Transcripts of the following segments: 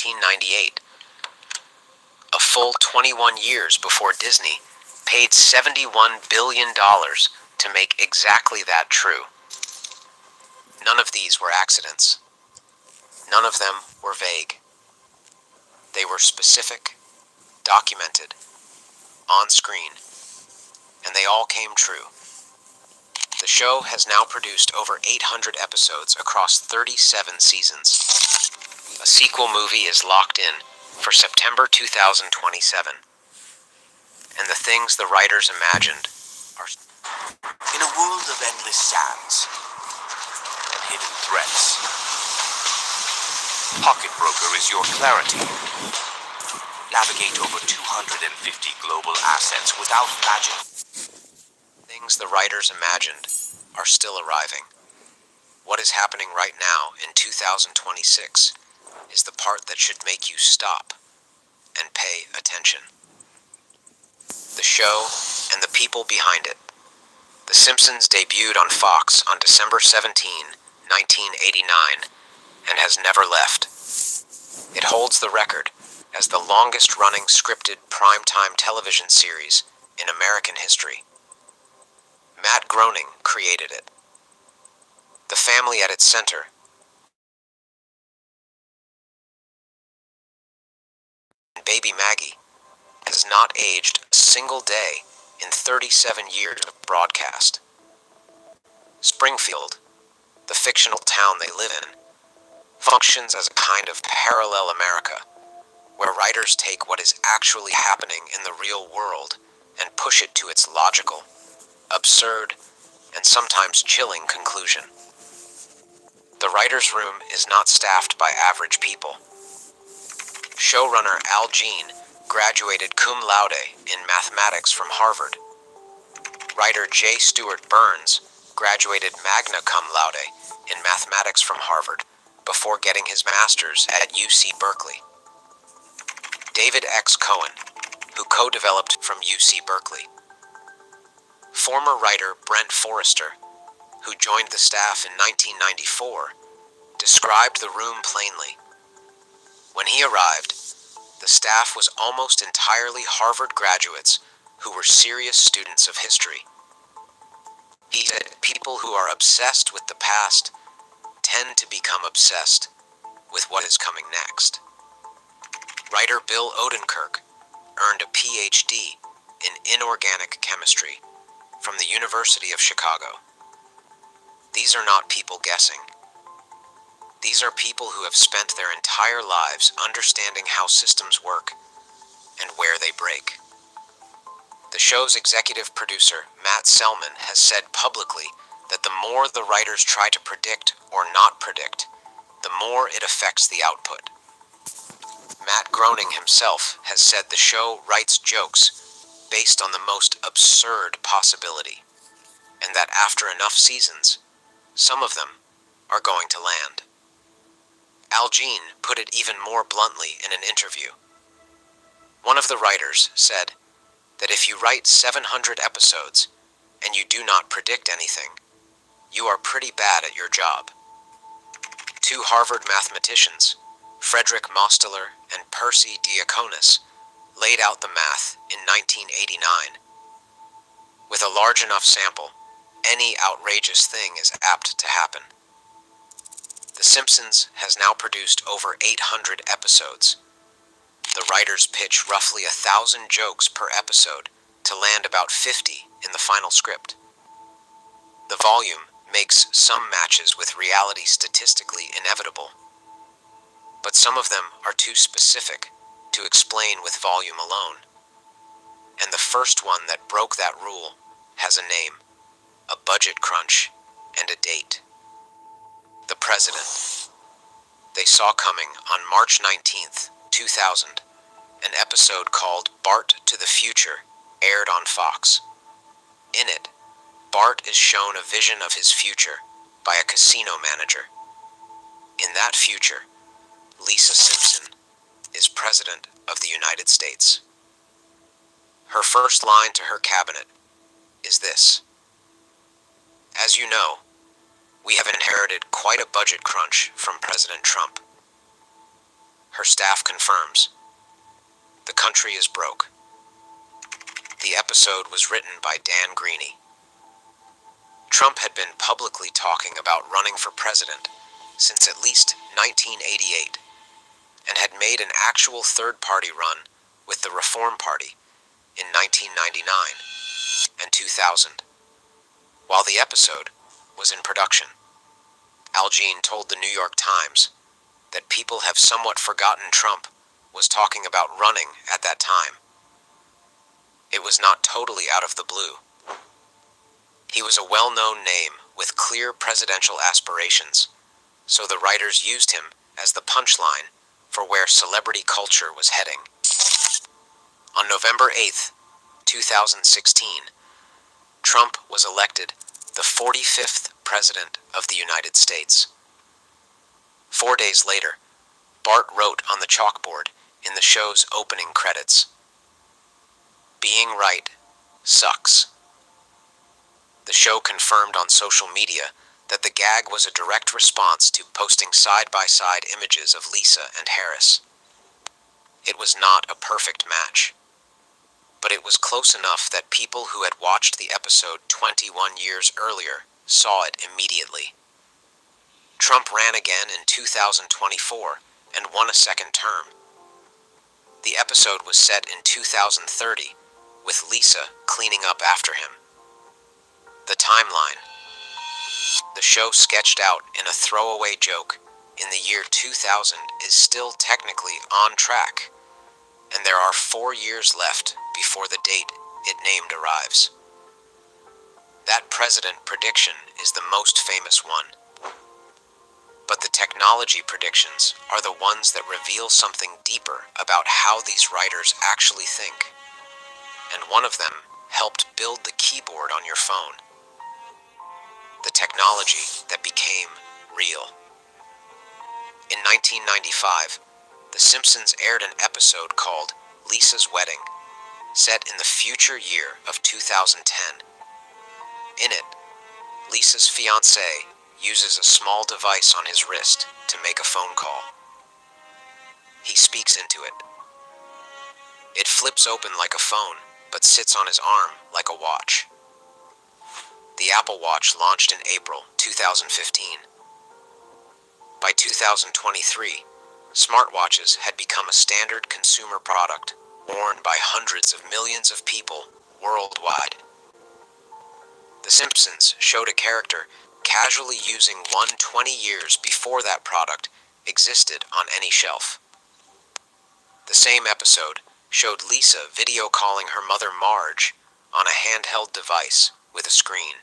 1998. A full 21 years before Disney paid $71 billion to make exactly that true. None of these were accidents. None of them were vague. They were specific, documented, on screen, and they all came true. The show has now produced over 800 episodes across 37 seasons. A sequel movie is locked in for September 2027. And the things the writers imagined are... In a world of endless sands and hidden threats, Pocket Broker is your clarity. Navigate over 250 global assets without magic. Things the writers imagined are still arriving. What is happening right now in 2026 is the part that should make you stop and pay attention. The show and the people behind it. The Simpsons debuted on Fox on December 17, 1989, and has never left. It holds the record as the longest-running scripted primetime television series in American history. Matt Groening created it. The family at its center, baby Maggie, has not aged a single day in 37 years of broadcast. Springfield, the fictional town they live in, functions as a kind of parallel America, where writers take what is actually happening in the real world and push it to its logical, absurd, and sometimes chilling conclusion. The writer's room is not staffed by average people. Showrunner Al Jean graduated cum laude in mathematics from Harvard. Writer J. Stewart Burns graduated magna cum laude in mathematics from Harvard before getting his master's at UC Berkeley. David X. Cohen, who co-developed from UC Berkeley. Former writer Brent Forrester, who joined the staff in 1994, described the room plainly. When he arrived, the staff was almost entirely Harvard graduates who were serious students of history. He said people who are obsessed with the past tend to become obsessed with what is coming next. Writer Bill Odenkirk earned a PhD in inorganic chemistry from the University of Chicago. These are not people guessing. These are people who have spent their entire lives understanding how systems work and where they break. The show's executive producer, Matt Selman, has said publicly that the more the writers try to predict or not predict, the more it affects the output. Matt Groening himself has said the show writes jokes based on the most absurd possibility, and that after enough seasons, some of them are going to land. Al Jean put it even more bluntly in an interview. One of the writers said that if you write 700 episodes and you do not predict anything, you are pretty bad at your job. Two Harvard mathematicians, Frederick Mosteller and Percy Diaconis, laid out the math in 1989. With a large enough sample, any outrageous thing is apt to happen. The Simpsons has now produced over 800 episodes. The writers pitch roughly 1,000 jokes per episode to land about 50 in the final script. The volume makes some matches with reality statistically inevitable, but some of them are too specific to explain with volume alone. And the first one that broke that rule has a name, a budget crunch, and a date. The President. They saw coming on March 19th, 2000, an episode called Bart to the Future aired on Fox. In it, Bart is shown a vision of his future by a casino manager. In that future, Lisa Simpson is President of the United States. Her first line to her cabinet is this: "As you know, we have inherited quite a budget crunch from President Trump. Her staff confirms. The country is broke. The episode was written by Dan Greeny. Trump had been publicly talking about running for president since at least 1988 and had made an actual third-party run with the Reform Party in 1999 and 2000. While the episode was in production, Al Jean told the New York Times that people have somewhat forgotten Trump was talking about running at that time. It was not totally out of the blue. He was a well-known name with clear presidential aspirations, so the writers used him as the punchline for where celebrity culture was heading. On November 8th, 2016, Trump was elected the 45th President of the United States. 4 days later, Bart wrote on the chalkboard in the show's opening credits, "Being right sucks." The show confirmed on social media that the gag was a direct response to posting side-by-side images of Lisa and Harris. It was not a perfect match, but it was close enough that people who had watched the episode 21 years earlier saw it immediately. Trump ran again in 2024 and won a second term. The episode was set in 2030, with Lisa cleaning up after him. The timeline. The show sketched out in a throwaway joke in the year 2000 is still technically on track, and there are 4 years left before the date it named arrives. That president prediction is the most famous one. But the technology predictions are the ones that reveal something deeper about how these writers actually think. And one of them helped build the keyboard on your phone. The technology that became real. In 1995, The Simpsons aired an episode called Lisa's Wedding, set in the future year of 2010. In it, Lisa's fiancé uses a small device on his wrist to make a phone call. He speaks into it. It flips open like a phone, but sits on his arm like a watch. The Apple Watch launched in April 2015. By 2023, smartwatches had become a standard consumer product, worn by hundreds of millions of people worldwide. The Simpsons showed a character casually using one 20 years before that product existed on any shelf. The same episode showed Lisa video calling her mother Marge on a handheld device with a screen.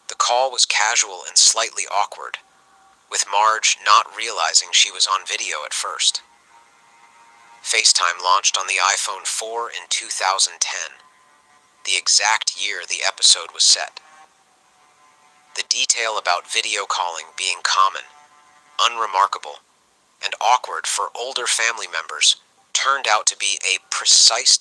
The call was casual and slightly awkward, with Marge not realizing she was on video at first. FaceTime launched on the iPhone 4 in 2010, the exact year the episode was set. The detail about video calling being common, unremarkable, and awkward for older family members turned out to be a precise